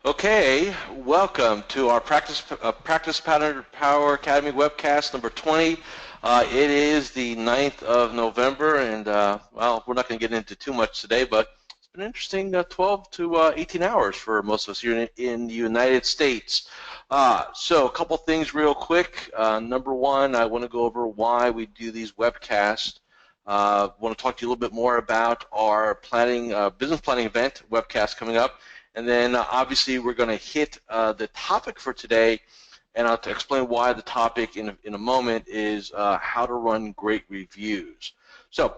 Okay, welcome to our PracticePower Academy webcast number 20. It is the 9th of November, and well, we're not going to get into too much today, but it's been an interesting 12 to 18 hours for most of us here in the United States. So a couple things real quick. Number one, I want to go over why we do these webcasts. I want to talk to you a little bit more about our business planning event webcast coming up. And then obviously we're going to hit the topic for today, and I'll explain why the topic in a moment is how to run great reviews. So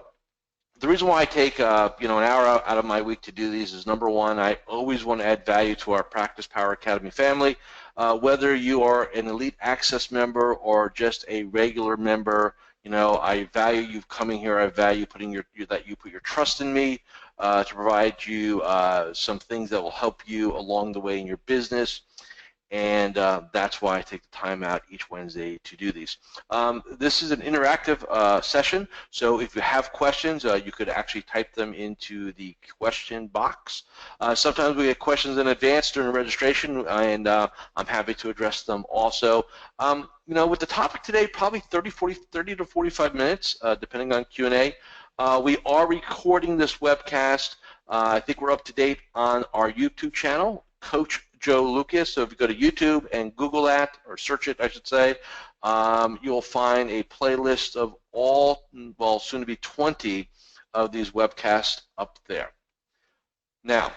the reason why I take an hour out of my week to do these is, number one, I always want to add value to our Practice Power Academy family. Whether you are an Elite Access member or just a regular member, I value you coming here. I value that you put your trust in me to provide you some things that will help you along the way in your business. And that's why I take the time out each Wednesday to do these. This is an interactive session, so if you have questions, you could actually type them into the question box. Sometimes we get questions in advance during registration, and I'm happy to address them also. With the topic today, probably 30 to 45 minutes, depending on Q&A. We are recording this webcast. I think we're up to date on our YouTube channel, CoachJoeLukacs. So if you go to YouTube and Google that, or search it, I should say, you'll find a playlist of all, well, soon to be 20 of these webcasts up there. Now,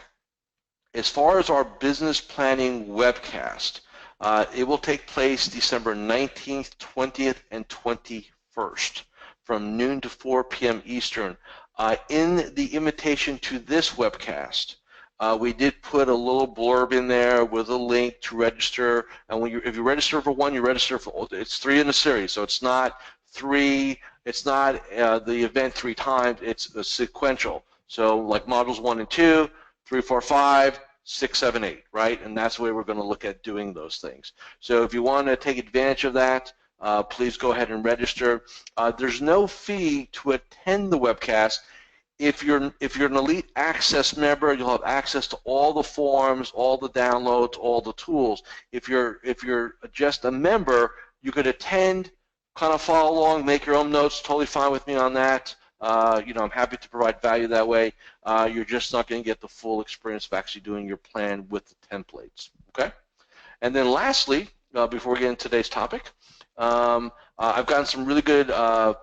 as far as our business planning webcast, it will take place December 19th, 20th, and 21st from noon to 4 p.m. Eastern. In the invitation to this webcast, we did put a little blurb in there with a link to register. And if you register for one, you register for, it's 3 in the series. So it's not the event 3 times, it's a sequential. So like modules 1 and 2, 3, 4, 5, 6, 7, 8, right? And that's the way we're going to look at doing those things. So if you want to take advantage of that, please go ahead and register. There's no fee to attend the webcast. If you're an Elite Access member, you'll have access to all the forms, all the downloads, all the tools. If you're just a member, you could attend, kind of follow along, make your own notes. Totally fine with me on that. I'm happy to provide value that way. You're just not going to get the full experience of actually doing your plan with the templates. Okay. And then lastly, before we get into today's topic, I've gotten some really good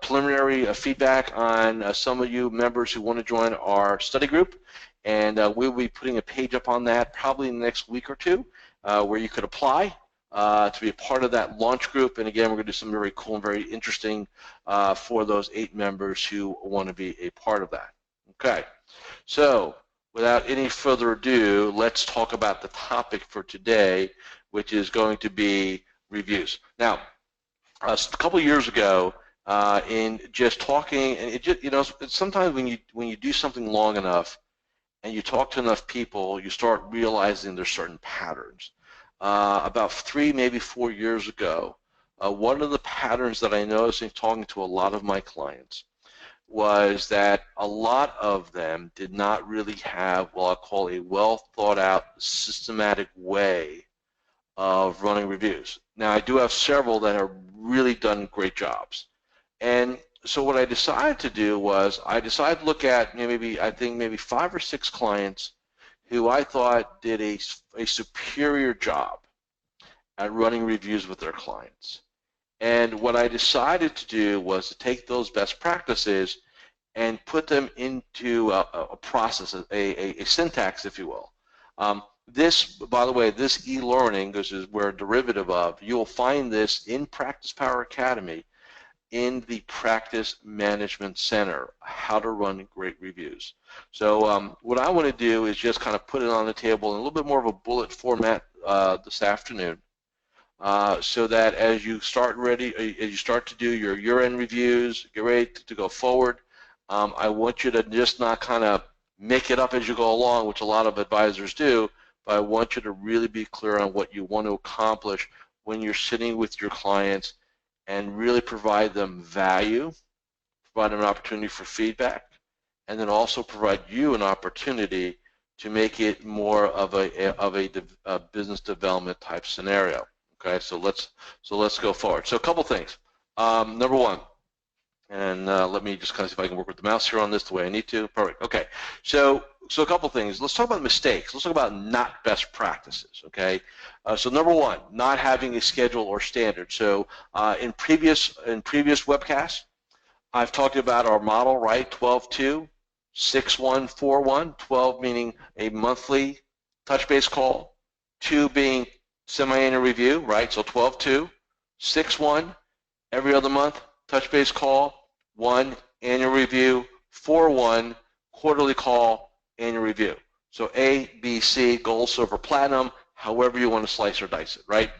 preliminary feedback on some of you members who want to join our study group, and we'll be putting a page up on that probably in the next week or two where you could apply to be a part of that launch group. And again, we're going to do something very cool and very interesting for those 8 members who want to be a part of that. Okay, so without any further ado, let's talk about the topic for today, which is going to be reviews. Now, a couple of years ago, in just talking, and it just, sometimes when you do something long enough and you talk to enough people, you start realizing there's certain patterns. About 3, maybe 4 years ago, one of the patterns that I noticed in talking to a lot of my clients was that a lot of them did not really have what I'll call a well thought out, systematic way of running reviews. Now, I do have several that have really done great jobs. And so what I decided to do was I decided to look at maybe 5 or 6 clients who I thought did a superior job at running reviews with their clients. And what I decided to do was to take those best practices and put them into a process, a syntax, if you will. This, by the way, this e-learning, this is we're a derivative of, you'll find this in Practice Power Academy in the Practice Management Center, how to run great reviews. So what I want to do is just kind of put it on the table in a little bit more of a bullet format this afternoon, so that as you start to do your year-end reviews, get ready to go forward, I want you to just not kind of make it up as you go along, which a lot of advisors do, but I want you to really be clear on what you want to accomplish when you're sitting with your clients and really provide them value, provide them an opportunity for feedback, and then also provide you an opportunity to make it more of a business development type scenario. Okay, so let's go forward. So a couple things. Number one, and let me just kind of see if I can work with the mouse here on this the way I need to. Perfect. Okay, so a couple things. Let's talk about mistakes. Let's talk about not best practices. Okay, so number one, not having a schedule or standard. So in previous webcasts, I've talked about our model, right? 12-2, 6-1-4-1. 12 meaning a monthly touch base call, 2 being semi-annual review, right? So 12-2, 6-1 every other month touch base call, 1 annual review, 4-1 quarterly call, annual review. So A, B, C, gold, silver, platinum, however you want to slice or dice it, right?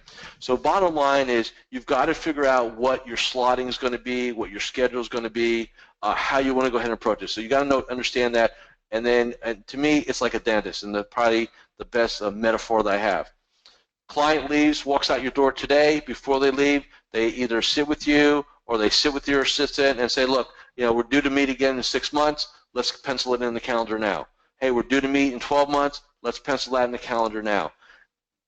So bottom line is you've got to figure out what your slotting is going to be, what your schedule is going to be, how you want to go ahead and approach it. So you got to understand that. And then to me, it's like a dentist, and probably the best metaphor that I have. Client leaves, walks out your door today. Before they leave, they either sit with you or they sit with your assistant and say, look, we're due to meet again in 6 months. Let's pencil it in the calendar now. Hey, we're due to meet in 12 months. Let's pencil that in the calendar now.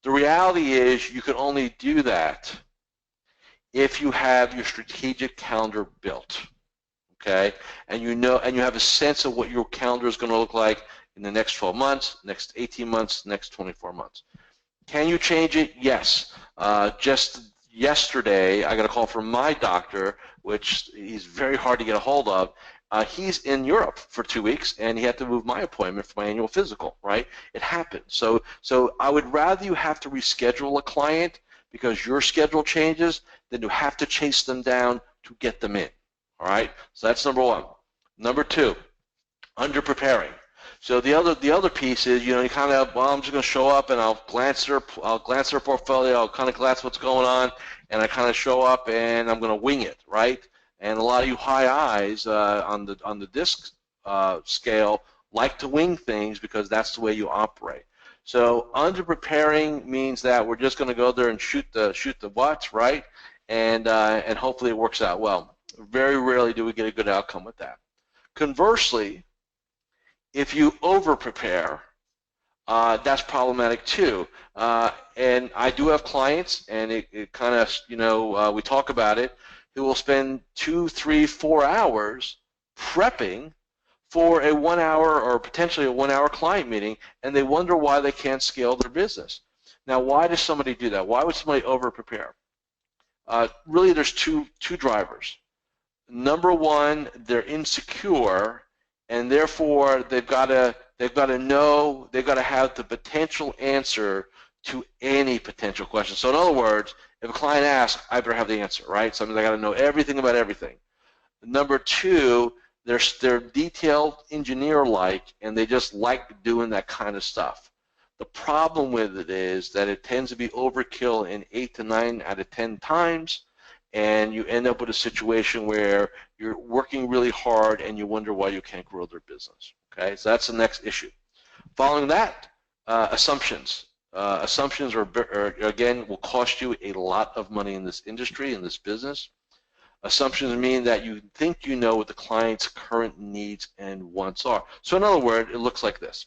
The reality is you can only do that if you have your strategic calendar built, okay? And you have a sense of what your calendar is going to look like in the next 12 months, next 18 months, next 24 months. Can you change it? Yes. Just yesterday, I got a call from my doctor, which he's very hard to get a hold of. He's in Europe for 2 weeks, and he had to move my appointment for my annual physical, right? It happened. So I would rather you have to reschedule a client because your schedule changes than to have to chase them down to get them in, all right? So that's number one. Number two, under-preparing. So the other piece is, you kind of, well, I'm just going to show up and I'll glance their portfolio, I'll kind of glance what's going on, and I kind of show up and I'm going to wing it, right? And a lot of you high eyes on the disc scale like to wing things because that's the way you operate. So under preparing means that we're just going to go there and shoot the butts, right? And hopefully it works out well. Very rarely do we get a good outcome with that. Conversely, if you over-prepare, that's problematic too. And I do have clients, and it kind of, we talk about it, who will spend 2, 3, 4 hours prepping for a 1 hour or potentially a 1 hour client meeting, and they wonder why they can't scale their business. Now, why does somebody do that? Why would somebody over-prepare? Really, there's two drivers. Number one, they're insecure, and therefore they've got to have the potential answer to any potential question. So in other words, if a client asks, I better have the answer, right? So I got to know everything about everything. Number two, they're detailed engineer-like, and they just like doing that kind of stuff. The problem with it is that it tends to be overkill in 8 to 9 out of 10 times, and you end up with a situation where you're working really hard and you wonder why you can't grow their business. Okay, so that's the next issue. Following that, assumptions. Assumptions again, will cost you a lot of money in this industry, in this business. Assumptions mean that you think you know what the client's current needs and wants are. So in other words, it looks like this.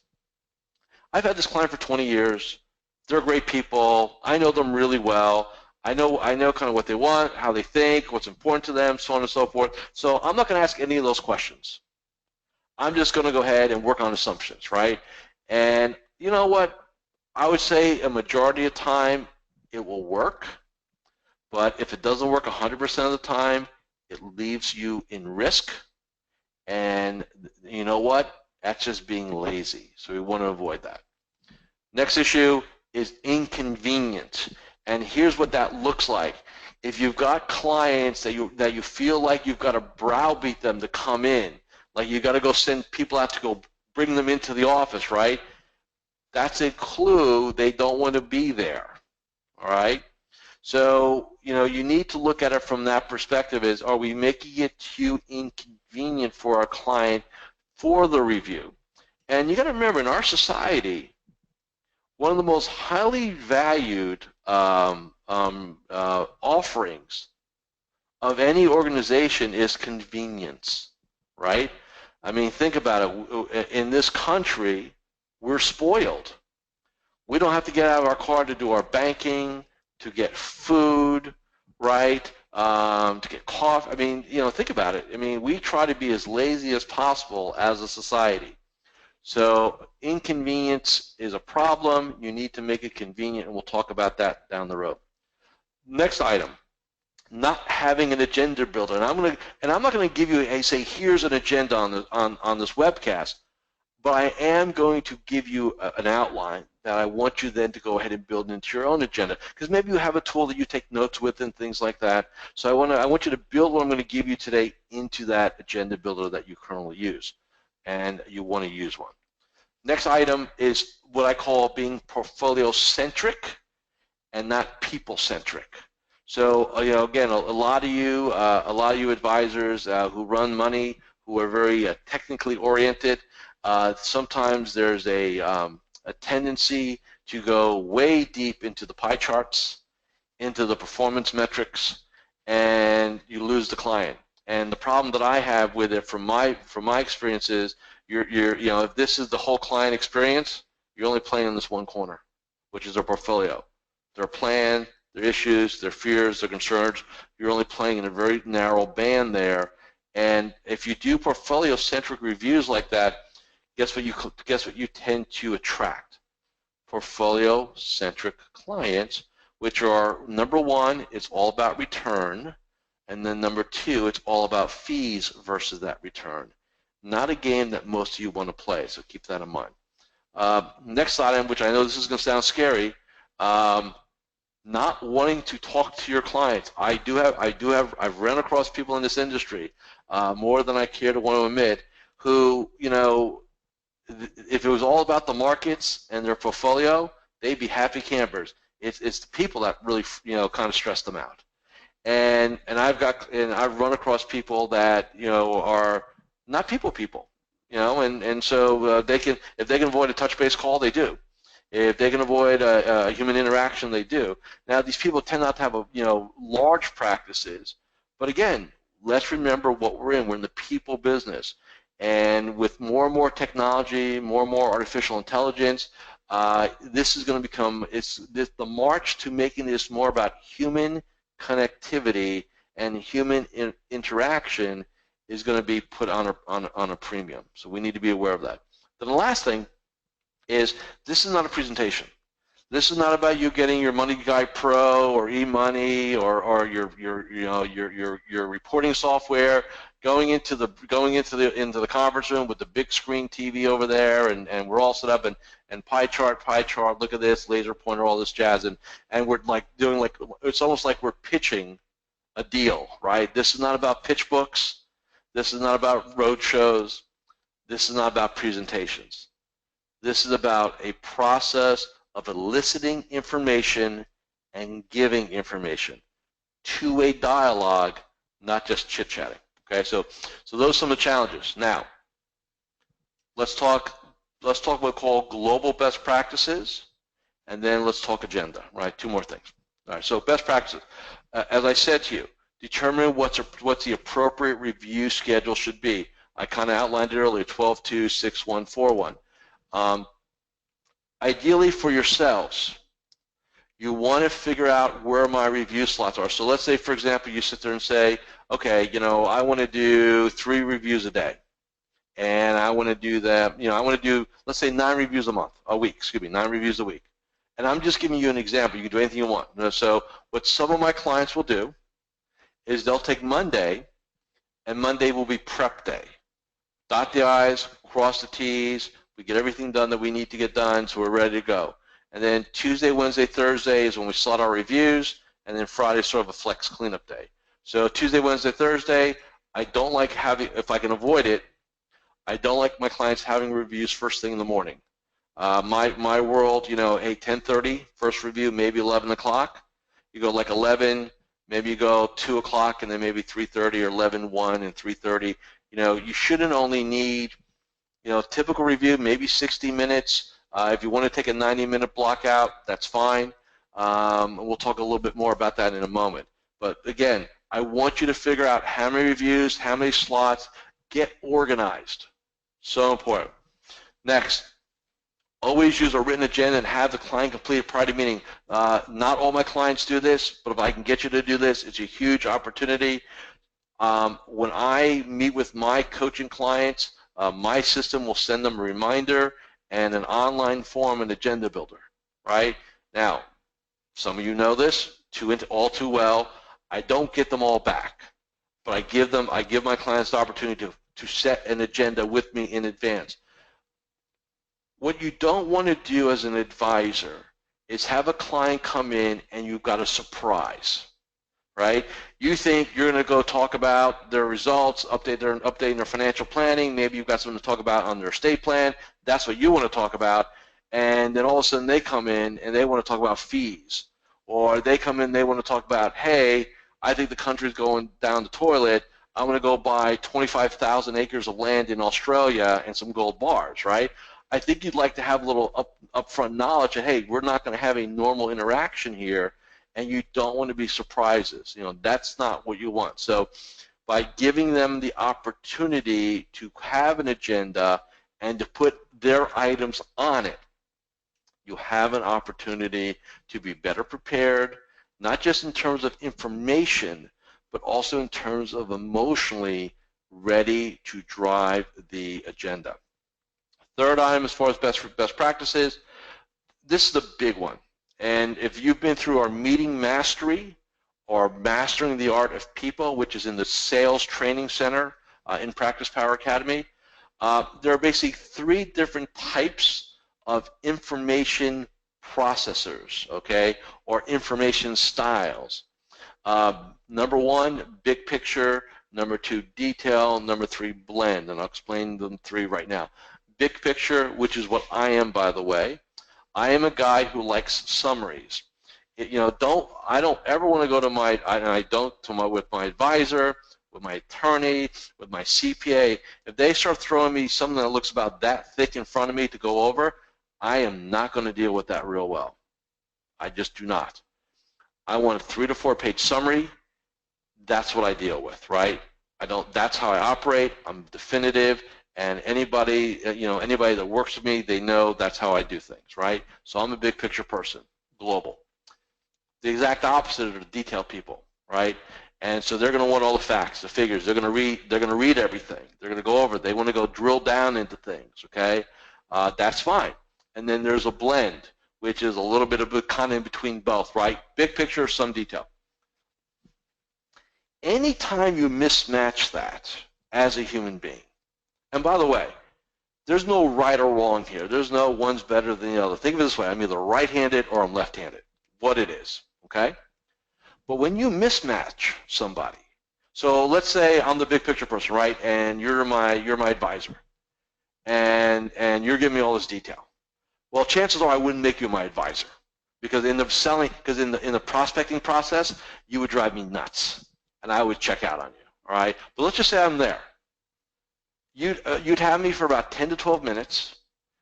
I've had this client for 20 years. They're great people. I know them really well. I know kind of what they want, how they think, what's important to them, so on and so forth. So I'm not going to ask any of those questions. I'm just going to go ahead and work on assumptions, right? And you know what? I would say a majority of the time it will work, but if it doesn't work 100% of the time, it leaves you in risk. And you know what? That's just being lazy. So we want to avoid that. Next issue is inconvenient. And here's what that looks like. If you've got clients that you feel like you've got to browbeat them to come in, like you got to go send people out to go bring them into the office, right? That's a clue they don't want to be there, all right? So, you need to look at it from that perspective is, are we making it too inconvenient for our client for the review? And you got to remember, in our society, one of the most highly valued offerings of any organization is convenience, right? I mean, think about it. In this country, we're spoiled. We don't have to get out of our car to do our banking, to get food, right? To get coffee. I mean, think about it. I mean, we try to be as lazy as possible as a society. So inconvenience is a problem. You need to make it convenient, and we'll talk about that down the road. Next item, not having an agenda builder. And I'm not going to give you say here's an agenda on this webcast, but I am going to give you an outline that I want you then to go ahead and build into your own agenda, because maybe you have a tool that you take notes with and things like that. So I want you to build what I'm going to give you today into that agenda builder that you currently use, and you want to use one. Next item is what I call being portfolio-centric and not people-centric. So again, a lot of you advisors who run money, who are very technically oriented, sometimes there's a tendency to go way deep into the pie charts, into the performance metrics, and you lose the client. And the problem that I have with it, from my experience, is if this is the whole client experience, you're only playing in this one corner, which is their portfolio, their plan, their issues, their fears, their concerns. You're only playing in a very narrow band there. And if you do portfolio-centric reviews like that, guess what you tend to attract? Portfolio-centric clients, which are, number one, it's all about return, and then number two, it's all about fees versus that return. Not a game that most of you want to play, so keep that in mind. Next item, which I know this is going to sound scary, not wanting to talk to your clients. I've run across people in this industry, more than I care to want to admit, who, if it was all about the markets and their portfolio, they'd be happy campers. It's the people that really, kind of stress them out. And I've run across people that, are not people, and so if they can avoid a touch-base call, they do. If they can avoid a human interaction, they do. Now, these people tend not to have large practices, but again, let's remember what we're in. We're in the people business, and with more and more technology, more and more artificial intelligence, this is going to become the march to making this more about human connectivity and human interaction is going to be put on a premium. So we need to be aware of that. Then the last thing is, this is not a presentation. This is not about you getting your Money Guy Pro or eMoney or your reporting software, going into the conference room with the big screen TV over there, and we're all set up and pie chart, look at this, laser pointer, all this jazz, and we're it's almost like we're pitching a deal, right? This is not about pitch books. This is not about road shows. This is not about presentations. This is about a process of eliciting information and giving information. Two-way dialogue, not just chit-chatting. Okay, so those are some of the challenges. Now, let's talk what we call global best practices, and then let's talk agenda. Right, two more things. All right, so best practices. As I said to you, determine what's the appropriate review schedule should be. I kind of outlined it earlier: 12-2, 6-1, 4-1. Ideally for yourselves, you want to figure out where my review slots are. So let's say, for example, you sit there and say, okay, I want to do 3 reviews a day, and I want to do that. I want to do, let's say, 9 reviews a week. 9 reviews a week. And I'm just giving you an example. You can do anything you want. So what some of my clients will do is they'll take Monday, and Monday will be prep day. Dot the I's, cross the T's. We get everything done that we need to get done, so we're ready to go. And then Tuesday, Wednesday, Thursday is when we slot our reviews, and then Friday is sort of a flex cleanup day. So Tuesday, Wednesday, Thursday, I don't like having, if I can avoid it, I don't like my clients having reviews first thing in the morning. My world, hey, 10:30, first review, maybe 11 o'clock. You go like 11, maybe you go 2 o'clock, and then maybe 3:30 or 11, 1, and 3:30. You shouldn't only need, typical review, maybe 60 minutes. If you want to take a 90-minute block out, that's fine. We'll talk a little bit more about that in a moment. But again, I want you to figure out how many reviews, how many slots, get organized. So important. Next, Always use a written agenda and have the client complete it prior to meeting. Not all my clients do this, but if I can get you to do this, it's a huge opportunity. When I meet with my coaching clients, my system will send them a reminder and an online form and agenda builder, right? Now, some of you know this all too well. I don't get them all back, but I give my clients the opportunity to set an agenda with me in advance. What you don't want to do as an advisor is have a client come in and you've got a surprise, right? You think you're going to go talk about their results, updating their financial planning. Maybe you've got something to talk about on their estate plan. That's what you want to talk about. And then all of a sudden they come in and they want to talk about fees. Or they come in and they want to talk about, hey, I think the country's going down the toilet. I'm going to go buy 25,000 acres of land in Australia and some gold bars, right? I think you'd like to have a little upfront knowledge that, hey, we're not going to have a normal interaction here, and you don't want to be surprises. You know, that's not what you want. So by giving them the opportunity to have an agenda and to put their items on it, you have an opportunity to be better prepared, not just in terms of information, but also in terms of emotionally ready to drive the agenda. Third item, as far as best practices, this is the big one. And if you've been through our meeting mastery or mastering the art of people, which is in the sales training center in PracticePower Academy, there are basically 3 different types of information processors, okay, or information styles. Number 1, big picture. Number 2, detail. Number 3, blend. And I'll explain them 3 right now. Big picture, which is what I am, by the way. I am a guy who likes summaries. I don't ever want to go to with my advisor, with my attorney, with my CPA. If they start throwing me something that looks about that thick in front of me to go over, I am not going to deal with that real well. I just do not. I want a 3 to 4 page summary. That's what I deal with, right? That's how I operate. I'm definitive. And anybody that works with me, they know that's how I do things, right? So I'm a big picture person, global. The exact opposite are the detail people, right? And so they're going to want all the facts, the figures. They're going to read everything. They're going to go over it. They want to go drill down into things, okay? That's fine. And then there's a blend, which is a little bit of a kind of in between both, right? Big picture, some detail. Anytime you mismatch that as a human being, and by the way, there's no right or wrong here. There's no one's better than the other. Think of it this way. I'm either right-handed or I'm left-handed, what it is, okay? But when you mismatch somebody, so let's say I'm the big picture person, right, and you're my advisor, and you're giving me all this detail. Well, chances are I wouldn't make you my advisor because in the prospecting process, you would drive me nuts, and I would check out on you, all right? But let's just say I'm there. You'd have me for about 10 to 12 minutes,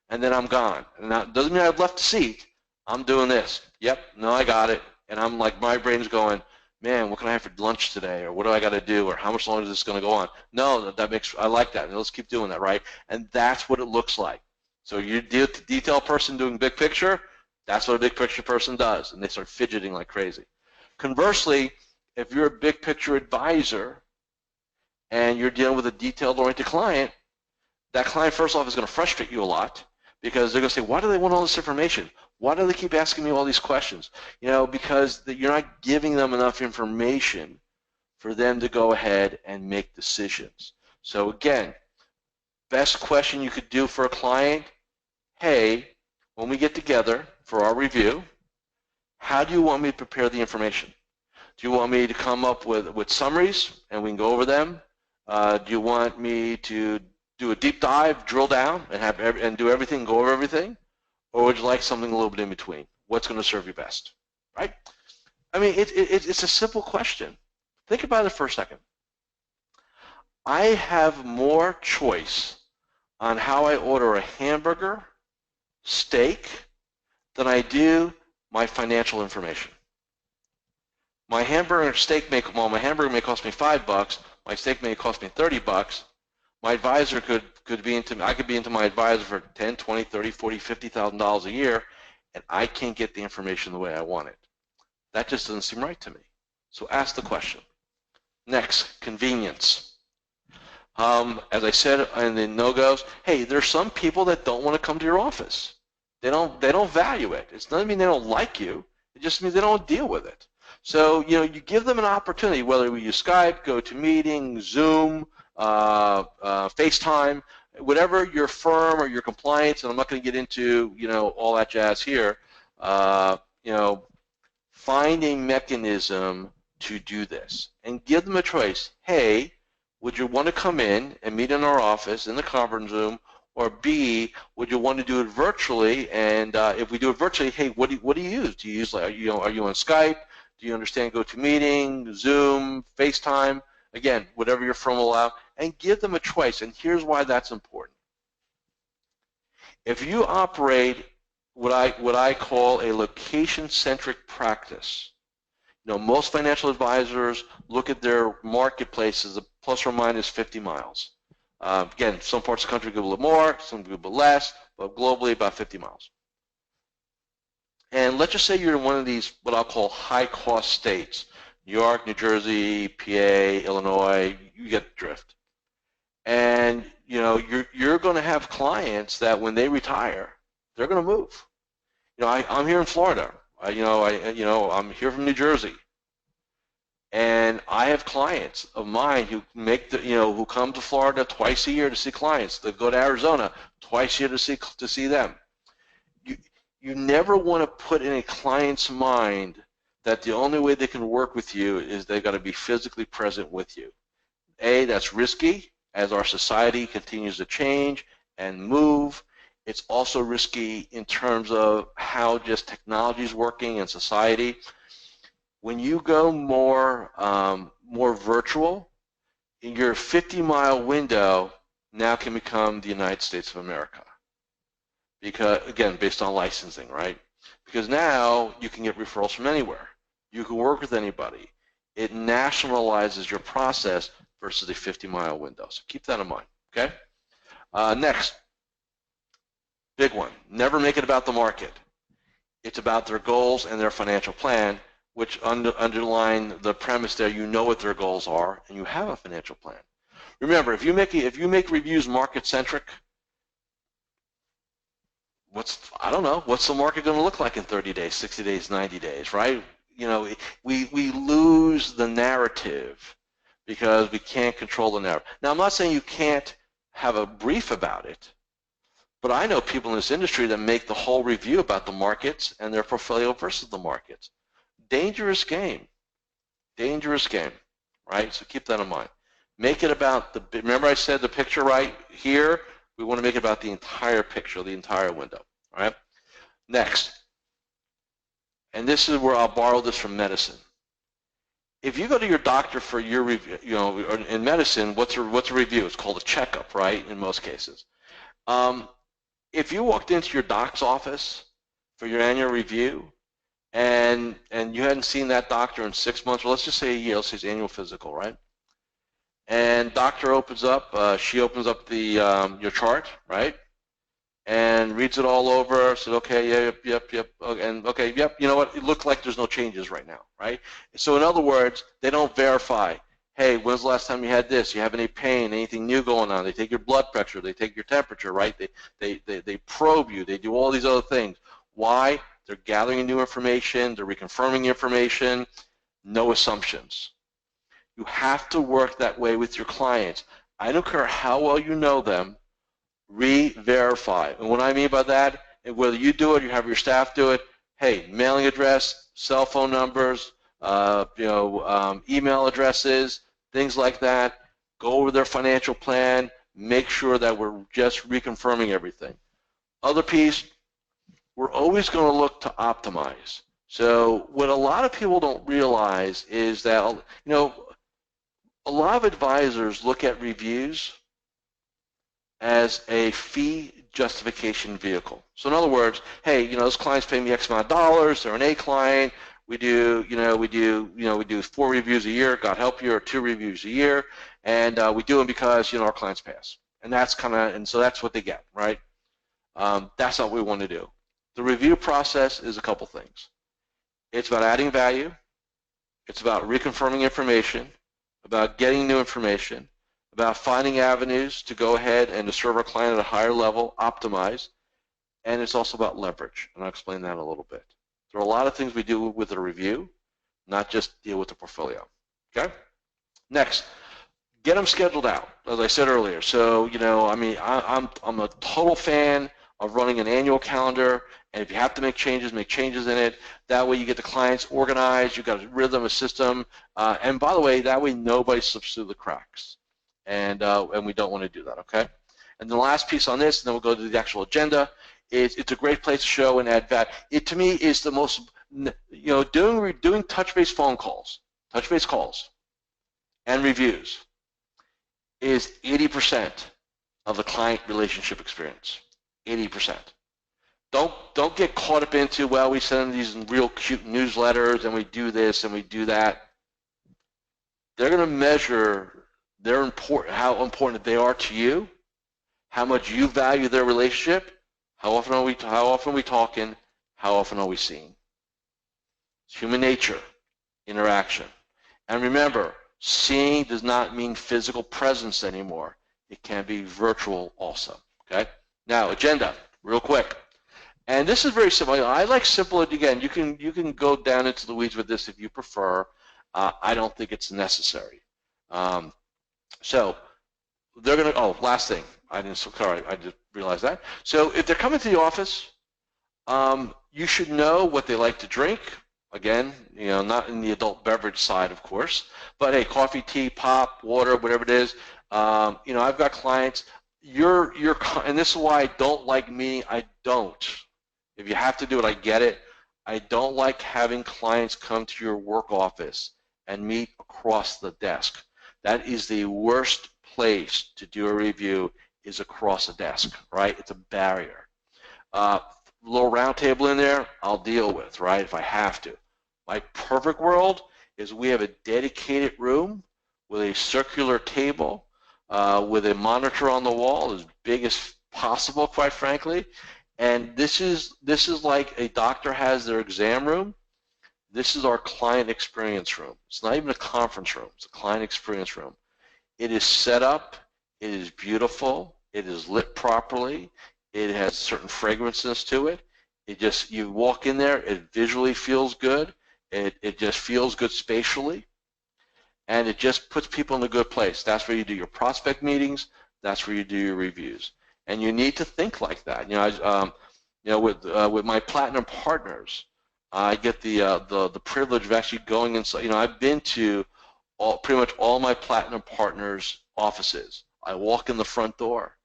and then I'm gone. And that doesn't mean I've left the seat. I'm doing this. Yep, no, I got it. And I'm like, my brain's going, man, what can I have for lunch today? Or what do I got to do? Or how much longer is this going to go on? No, I like that. And let's keep doing that, right? And that's what it looks like. So you deal with the detail person doing big picture, that's what a big picture person does. And they start fidgeting like crazy. Conversely, if you're a big picture advisor, and you're dealing with a detailed-oriented client, that client, first off, is going to frustrate you a lot because they're going to say, why do they want all this information? Why do they keep asking me all these questions? Because you're not giving them enough information for them to go ahead and make decisions. So again, best question you could do for a client, hey, when we get together for our review, how do you want me to prepare the information? Do you want me to come up with summaries and we can go over them? Do you want me to do a deep dive, drill down, and do everything, go over everything? Or would you like something a little bit in between? What's going to serve you best, right? I mean, it's a simple question. Think about it for a second. I have more choice on how I order a hamburger, steak, than I do my financial information. My hamburger may cost me $5. My steak may cost me $30. My advisor could be into, I could be into my advisor for 10, 20, 30, 40, $50,000 a year, and I can't get the information the way I want it. That just doesn't seem right to me. So ask the question. Next, convenience. As I said in the no-goes, hey, there's some people that don't want to come to your office. They don't value it. It doesn't mean they don't like you. It just means they don't deal with it. So, you give them an opportunity, whether we use Skype, GoToMeeting, Zoom, FaceTime, whatever your firm or your compliance, and I'm not going to get into, all that jazz here, find a mechanism to do this and give them a choice. Hey, would you want to come in and meet in our office in the conference room, or B, would you want to do it virtually? And if we do it virtually, hey, what do you use? Do you use, are you on Skype? Do you understand GoToMeeting, Zoom, FaceTime? Again, whatever your firm will allow, and give them a choice. And here's why that's important. If you operate what I call a location-centric practice, most financial advisors look at their marketplaces plus or minus 50 miles. Again, some parts of the country go a little more, some go a bit less, but globally about 50 miles. And let's just say you're in one of these, what I'll call high-cost states, New York, New Jersey, PA, Illinois, you get the drift. And, you're going to have clients that when they retire, they're going to move. I'm here in Florida. I'm here from New Jersey. And I have clients of mine who who come to Florida twice a year to see clients. They go to Arizona twice a year to see them. You never want to put in a client's mind that the only way they can work with you is they've got to be physically present with you. A, that's risky as our society continues to change and move. It's also risky in terms of how just technology is working in society. When you go more virtual, your 50-mile window now can become the United States of America. Because, again, based on licensing, right? Because now you can get referrals from anywhere. You can work with anybody. It nationalizes your process versus a 50-mile window. So keep that in mind, okay? Next, big one. Never make it about the market. It's about their goals and their financial plan, which underline the premise there. You know what their goals are, and you have a financial plan. Remember, if you make reviews market-centric, I don't know, what's the market going to look like in 30 days, 60 days, 90 days, right? We lose the narrative because we can't control the narrative. Now, I'm not saying you can't have a brief about it, but I know people in this industry that make the whole review about the markets and their portfolio versus the markets. Dangerous game, right? So keep that in mind. Make it about remember I said the picture right here? We want to make it about the entire picture, the entire window, all right? Next, and this is where I'll borrow this from medicine. If you go to your doctor for your review, in medicine, what's a review? It's called a checkup, right, in most cases. If you walked into your doc's office for your annual review and you hadn't seen that doctor in 6 months, well, let's just say a year, let's say his annual physical, right? And doctor opens up, she opens up your chart, right? And reads it all over, said, okay, yep, and okay, yep, you know what, it looked like there's no changes right now, right? So in other words, they don't verify, hey, when's the last time you had this? You have any pain, anything new going on? They take your blood pressure, they take your temperature, right? They probe you, they do all these other things. Why? They're gathering new information, they're reconfirming information, no assumptions. You have to work that way with your clients. I don't care how well you know them, re-verify. And what I mean by that, whether you do it or you have your staff do it, hey, mailing address, cell phone numbers, email addresses, things like that, go over their financial plan, make sure that we're just reconfirming everything. Other piece, we're always going to look to optimize. So what a lot of people don't realize is that, a lot of advisors look at reviews as a fee justification vehicle. So in other words, hey, this client's paying me X amount of dollars, they're an A client, We do, we do 4 reviews a year, God help you, or 2 reviews a year, and we do them because, our clients pass. And that's and so that's what they get, right? That's not what we want to do. The review process is a couple things. It's about adding value. It's about reconfirming information, about getting new information, about finding avenues to go ahead and to serve our client at a higher level, optimize, and it's also about leverage, and I'll explain that in a little bit. There are a lot of things we do with a review, not just deal with the portfolio. Okay? Next, get them scheduled out, as I said earlier. So, I'm a total fan of running an annual calendar, and if you have to make changes in it. That way you get the clients organized, you've got a rhythm, a system, and by the way, that way nobody slips through the cracks. And we don't want to do that, okay? And the last piece on this, and then we'll go to the actual agenda, is it's a great place to show and add value. It, to me, is the most, doing touch-base phone calls, touch-base calls, and reviews is 80% of the client relationship experience, 80%. Don't get caught up into, well, we send these real cute newsletters and we do this and we do that. They're going to measure how important they are to you, how much you value their relationship, how often are we talking, how often are we seeing. It's human nature, interaction. And remember, seeing does not mean physical presence anymore. It can be virtual also, okay? Now, agenda, real quick. And this is very simple. I like simple. Again, you can go down into the weeds with this if you prefer. I don't think it's necessary. So they're going to. Oh, last thing. I just realized that. So if they're coming to the office, you should know what they like to drink. Again, not in the adult beverage side, of course, but hey, coffee, tea, pop, water, whatever it is. I've got clients. And this is why I don't like meeting. I don't. If you have to do it, I get it. I don't like having clients come to your work office and meet across the desk. That is the worst place to do a review, is across a desk, right? It's a barrier. Little round table in there, I'll deal with, right, if I have to. My perfect world is we have a dedicated room with a circular table with a monitor on the wall as big as possible, quite frankly. And this is like a doctor has their exam room. This is our client experience room. It's not even a conference room. It's a client experience room. It is set up. It is beautiful. It is lit properly. It has certain fragrances to it. You walk in there, it visually feels good. It just feels good spatially. And it just puts people in a good place. That's where you do your prospect meetings. That's where you do your reviews. And you need to think like that. With my platinum partners, I get the privilege of actually going inside. I've been to pretty much all my platinum partners' offices. I walk in the front door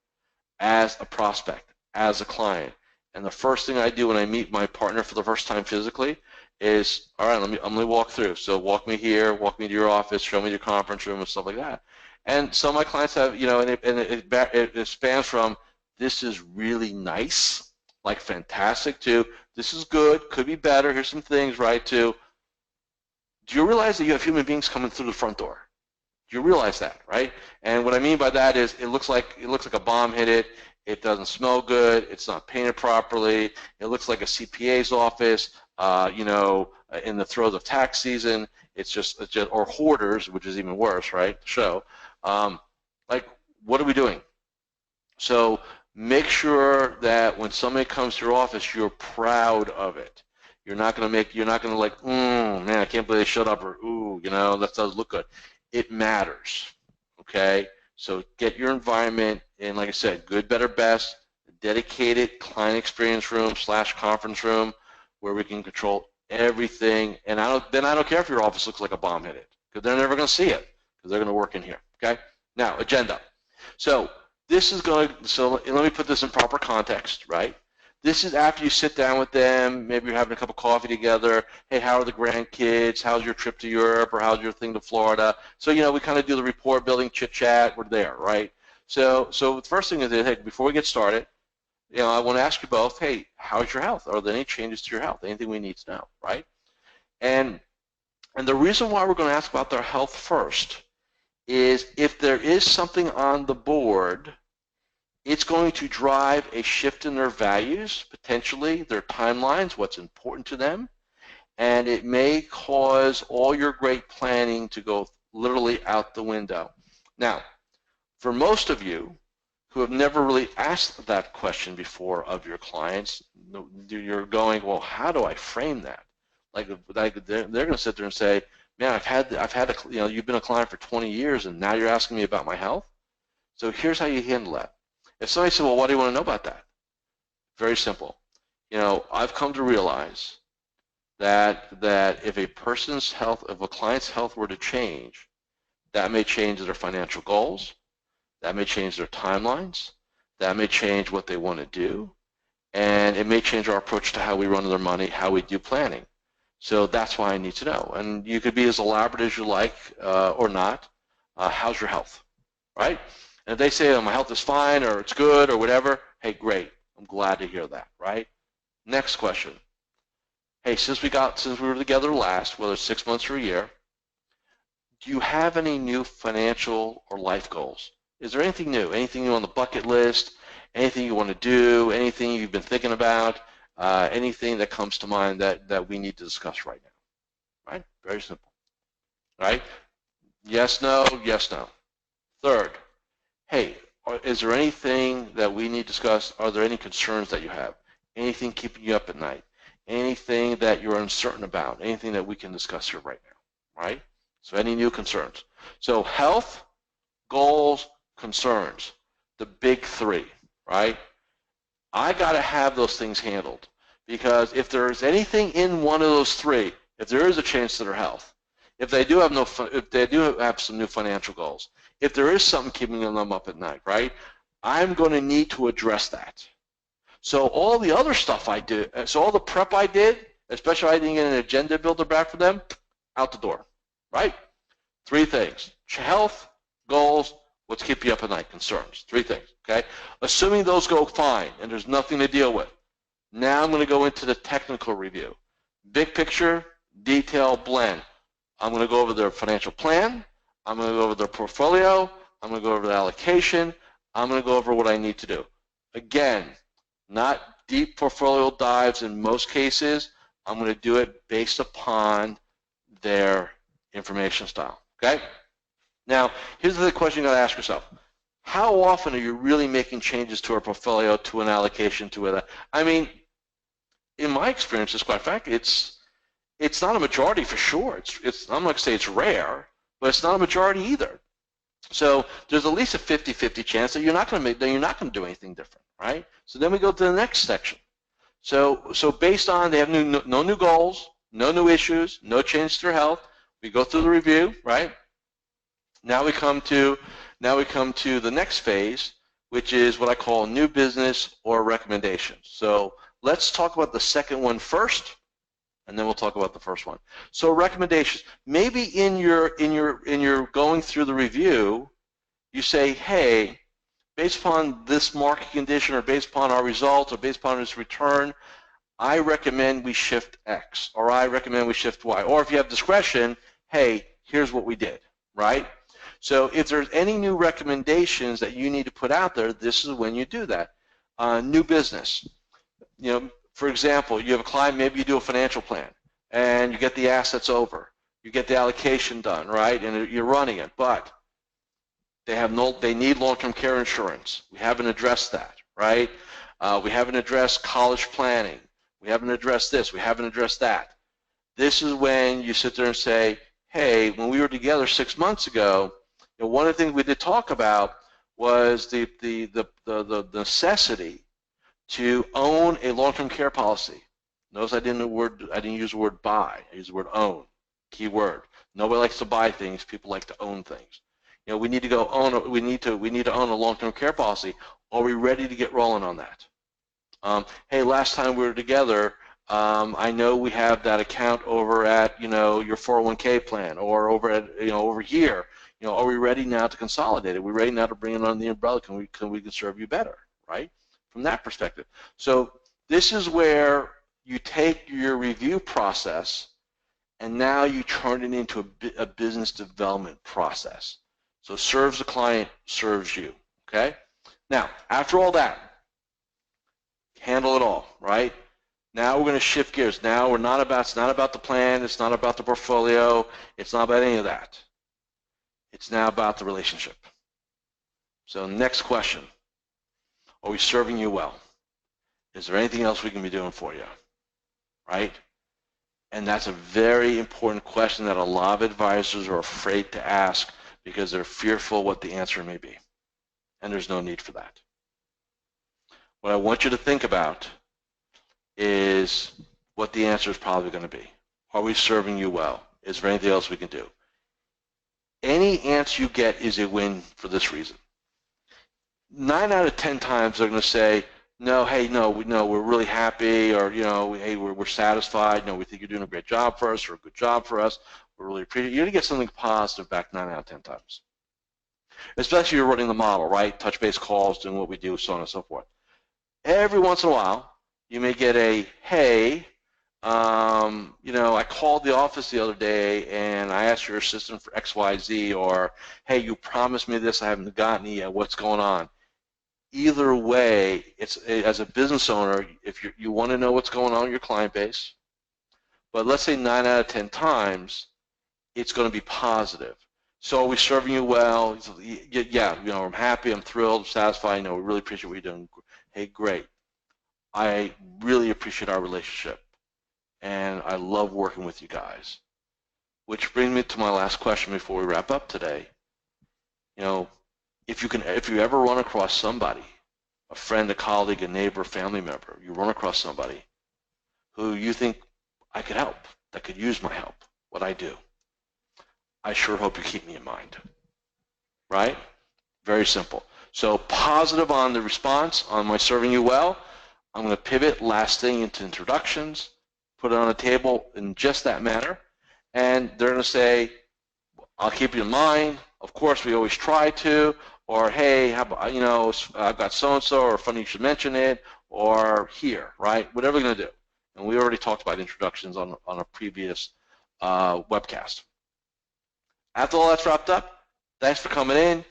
as a prospect, as a client, and the first thing I do when I meet my partner for the first time physically is, all right, I'm going to walk through. So walk me here, walk me to your office, show me your conference room and stuff like that. And some of my clients have, and it spans from, this is really nice, like fantastic, to this is good, could be better, here's some things, right, to, do you realize that you have human beings coming through the front door? Do you realize that, right? And what I mean by that is it looks like a bomb hit it. It doesn't smell good. It's not painted properly. It looks like a CPA's office, in the throes of tax season. It's just or hoarders, which is even worse, right? Show. What are we doing? So make sure that when somebody comes to your office, you're proud of it. You're not going to like, man, I can't believe they showed up, or, ooh, that does look good. It matters, okay? So get your environment in, like I said, good, better, best, dedicated client experience room / conference room where we can control everything. And I don't care if your office looks like a bomb hit it, because they're never going to see it, because they're going to work in here, okay? Now, agenda. So let me put this in proper context, right? This is after you sit down with them, maybe you're having a cup of coffee together. Hey, how are the grandkids? How's your trip to Europe, or how's your thing to Florida? So, we kind of do the rapport building, chit chat, we're there, right? So the first thing is, hey, before we get started, I want to ask you both, hey, how's your health? Are there any changes to your health? Anything we need to know, right? And the reason why we're going to ask about their health first is if there is something on the board, it's going to drive a shift in their values, potentially their timelines, what's important to them, and it may cause all your great planning to go literally out the window. Now, for most of you who have never really asked that question before of your clients, you're going, well, how do I frame that? Like they're going to sit there and say, man, I've had you've been a client for 20 years and now you're asking me about my health. So here's how you handle that. If somebody said, well, what do you want to know about that? Very simple. I've come to realize that if a person's health, if a client's health were to change, that may change their financial goals, that may change their timelines, that may change what they want to do, and it may change our approach to how we run their money, how we do planning. So that's why I need to know. And you could be as elaborate as you like or not. How's your health, right? And if they say, oh, my health is fine or it's good or whatever, hey, great. I'm glad to hear that, right? Next question. Hey, since we were together last, whether it's 6 months or a year, do you have any new financial or life goals? Is there anything new, anything new on the bucket list, anything you want to do, anything you've been thinking about, anything that comes to mind that we need to discuss right now, right? Very simple, right? Yes, no, yes, no. Third, hey, is there anything that we need to discuss? Are there any concerns that you have? Anything keeping you up at night? Anything that you're uncertain about? Anything that we can discuss here right now, right? So any new concerns? So health, goals, concerns, the big three, right? I got to have those things handled because if there's anything in one of those three, if there is a change to their health, if they do have some new financial goals, if there is something keeping them up at night, right? I'm going to need to address that. So all the other stuff I did, so all the prep I did, especially I didn't get an agenda builder back for them, out the door, right? Three things: health, goals, what's keeping you up at night, concerns. Three things, okay? Assuming those go fine and there's nothing to deal with, now I'm going to go into the technical review. Big picture, detail, blend. I'm going to go over their financial plan. I'm going to go over their portfolio. I'm going to go over the allocation. I'm going to go over what I need to do. Again, not deep portfolio dives in most cases. I'm going to do it based upon their information style, okay? Now, here's the question you got to ask yourself. How often are you really making changes to a portfolio, to an allocation, to a, I mean, in my experience, quite frankly, it's not a majority for sure. I'm not going to say it's rare, but it's not a majority either. So there's at least a 50-50 chance that you're not going to do anything different, right? So then we go to the next section. So based on they have no new goals, no new issues, no change to their health, we go through the review, right? Now we come to the next phase, which is what I call new business or recommendations. So let's talk about the second one first, and then we'll talk about the first one. So recommendations. Maybe in your going through the review, you say, hey, based upon this market condition or based upon our results or based upon this return, I recommend we shift X, or I recommend we shift Y. Or if you have discretion, hey, here's what we did, right? So if there's any new recommendations that you need to put out there, this is when you do that. New business. For example, you have a client, maybe you do a financial plan, and you get the assets over. You get the allocation done, right? And you're running it, but they need long-term care insurance. We haven't addressed that, right? We haven't addressed college planning. We haven't addressed this. We haven't addressed that. This is when you sit there and say, hey, when we were together 6 months ago, one of the things we did talk about was the necessity to own a long-term care policy. Notice I didn't use the word buy. I used the word own. Key word. Nobody likes to buy things. People like to own things. We need to go own. We need to own a long-term care policy. Are we ready to get rolling on that? Hey, last time we were together, I know we have that account over at your 401k plan, or over at over here. Are we ready now to consolidate it? Are we ready now to bring it under the umbrella? Can we serve you better, right? From that perspective. So this is where you take your review process and now you turn it into a business development process. So serves the client, serves you, okay? Now, after all that, handle it all, right? Now we're going to shift gears. Now it's not about the plan, it's not about the portfolio, it's not about any of that. It's now about the relationship. So next question, are we serving you well? Is there anything else we can be doing for you, right? And that's a very important question that a lot of advisors are afraid to ask because they're fearful what the answer may be. And there's no need for that. What I want you to think about is what the answer is probably going to be. Are we serving you well? Is there anything else we can do? Any answer you get is a win for this reason. 9 out of 10 times they're going to say, no, hey, no, we're really happy, or, hey, we're satisfied, no, we think you're doing a great job for us, or a good job for us, we really appreciate it. You're going to get something positive back 9 out of 10 times. Especially if you're running the model, right? Touch-based calls, doing what we do, so on and so forth. Every once in a while, you may get a, hey, I called the office the other day and I asked your assistant for XYZ, or, hey, you promised me this, I haven't gotten it yet, what's going on? Either way, as a business owner, if you want to know what's going on in your client base, but let's say 9 out of 10 times, it's going to be positive. So are we serving you well? Yeah, I'm happy, I'm thrilled, I'm satisfied, we really appreciate what you're doing. Hey, great. I really appreciate our relationship, and I love working with you guys. Which brings me to my last question before we wrap up today. If you ever run across somebody, a friend, a colleague, a neighbor, family member, you run across somebody who you think I could help, that could use my help, what I do, I sure hope you keep me in mind, right? Very simple. So positive on the response, on my serving you well. I'm going to pivot last thing into introductions, put it on the table in just that manner, and they're going to say, I'll keep you in mind. Of course, we always try to, or hey, how about, I've got so-and-so, or funny you should mention it, or here, right? Whatever we're going to do. And we already talked about introductions on a previous webcast. After all that's wrapped up, thanks for coming in.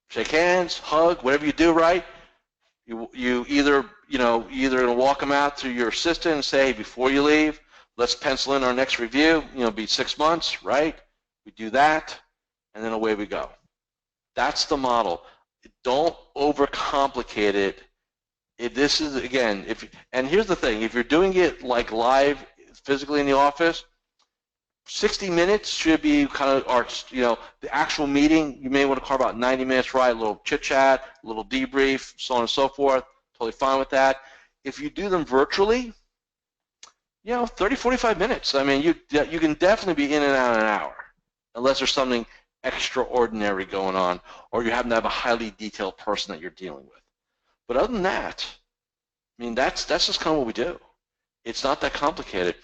Shake hands, hug, whatever you do, right? You either going to walk them out to your assistant and say, hey, before you leave, let's pencil in our next review. Be 6 months, right? We do that, and then away we go. That's the model. Don't overcomplicate it. This is, again, and here's the thing, if you're doing it like live, physically in the office, 60 minutes should be kind of, the actual meeting. You may want to carve out 90 minutes, right? A little chit-chat, a little debrief, so on and so forth. Totally fine with that. If you do them virtually, 30, 45 minutes. I mean, you can definitely be in and out in an hour, unless there's something extraordinary going on, or you happen to have a highly detailed person that you're dealing with. But other than that, I mean, that's just kind of what we do. It's not that complicated.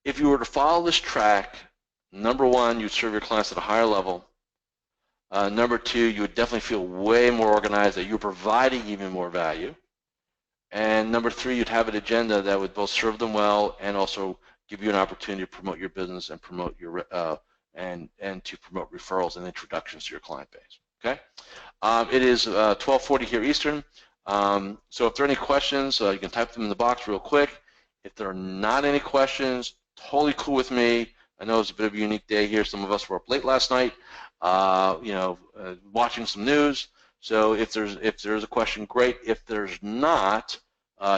If you were to follow this track, number one, you'd serve your clients at a higher level. Number two, you would definitely feel way more organized, that you're providing even more value. And number three, you'd have an agenda that would both serve them well and also give you an opportunity to promote your business and promote your and to promote referrals and introductions to your client base. Okay, it is 12:40 here Eastern. So if there are any questions, you can type them in the box real quick. If there are not any questions, totally cool with me. I know it's a bit of a unique day here. Some of us were up late last night, watching some news. So if there's a question, great. If there's not,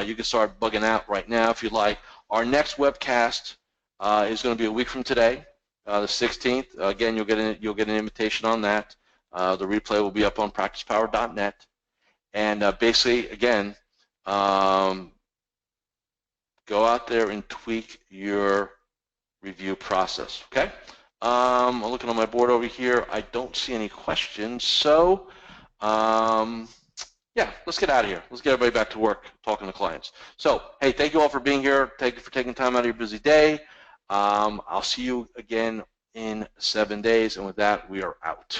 you can start bugging out right now if you'd like. Our next webcast is going to be a week from today, the 16th. Again, you'll get an invitation on that. The replay will be up on PracticePower.net. And basically, again, go out there and tweak your review process. Okay. I'm looking on my board over here. I don't see any questions. So, yeah, let's get out of here. Let's get everybody back to work talking to clients. So, hey, thank you all for being here. Thank you for taking time out of your busy day. I'll see you again in 7 days. And with that, we are out.